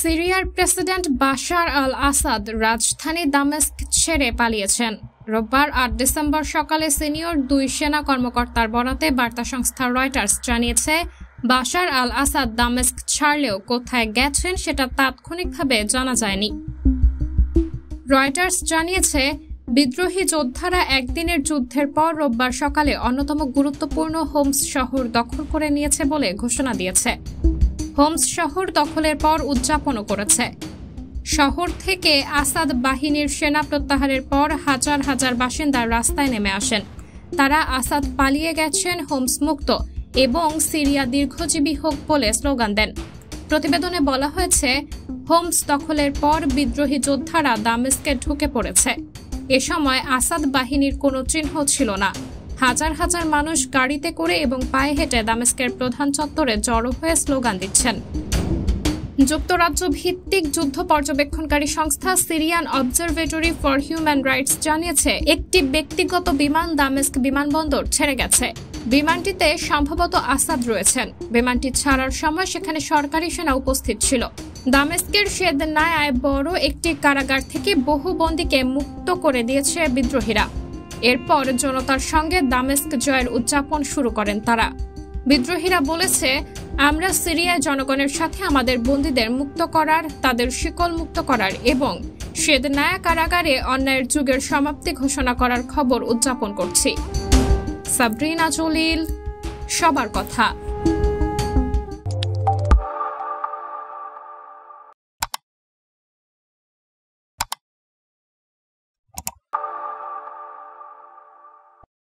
সিরিয়ার president Bashar আল আসাদ রাজধানী দামেস্ক ছেড়ে পালিয়েছেন। রোববার ৮ ডিসেম্বর সকালে সিনিয়র ২ সেনা কর্মকর্তার বরাতে বার্তা সংস্থা রয়টার্স জানিয়েছে, বাশার আল আসাদ দামেস্ক ছাড়লেও কোথায় গেছেন সেটা তাৎক্ষণিকভাবে জানা যায়নি। রয়টার্স জানিয়েছে, বিদ্রোহী যোদ্ধারা একদিনের যুদ্ধের পর রোববার সকালে অন্যতম গুরুত্বপূর্ণ হোমস শহর দখল করে নিয়েছে বলে ঘোষণা দিয়েছে। হোমস শহর দখলের পর উদযাপনও করেছে। শহর থেকে আসাদ বাহিনীর সেনা প্রত্যাহারের পর হাজার হাজার বাসিন্দা রাস্তায় নেমে আসেন। তারা আসাদ পালিয়ে গেছেন, হোমস মুক্ত এবং সিরিয়া দীর্ঘজীবী হোক বলে স্লোগান দেন। প্রতিবেদনে বলা হয়েছে, হোমস দখলের পর বিদ্রোহী যোদ্ধারা দামেস্কে ঢুকে পড়েছে। এ সময় আসাদ বাহিনীর কোনো চিহ্ন ছিল না। হাজার হাজার মানুষ গাড়িতে করে এবং পায়ে হেঁটে দামেস্কের প্রধান চত্বরে জড়ো হয়ে স্লোগান দিচ্ছেন। যুক্তরাজ্য ভিত্তিক যুদ্ধ পর্যবেক্ষণকারী সংস্থা Syrian observatory for human rights জানিয়েছে, একটি ব্যক্তিগত বিমান দামেস্ক বিমানবন্দর ছেড়ে গেছে। বিমানটিতে সম্ভবত আসাদ রয়েছেন। বিমানটি ছাড়ার সময় সেখানে সরকারি সেনা উপস্থিত ছিল। দামেস্কের শেদনায়ায় বড় একটি কারাগার থেকে বহু বন্দীকে মুক্ত করে দিয়েছে বিদ্রোহীরা। এরপর জনতার সঙ্গে দামেস্ক জয়ের উদযাপন শুরু করেন তারা। বিদ্রোহীরা বলেছে, আমরা সিরিয়ায় জনগণের সাথে আমাদের বন্দীদের মুক্ত করার, তাদের শিকল মুক্ত করার এবং শেদনায়া কারাগারে অন্যায়ের যুগের সমাপ্তি ঘোষণা করার খবর উদযাপন করছি। সাবরিনা জলিল, সবার কথা।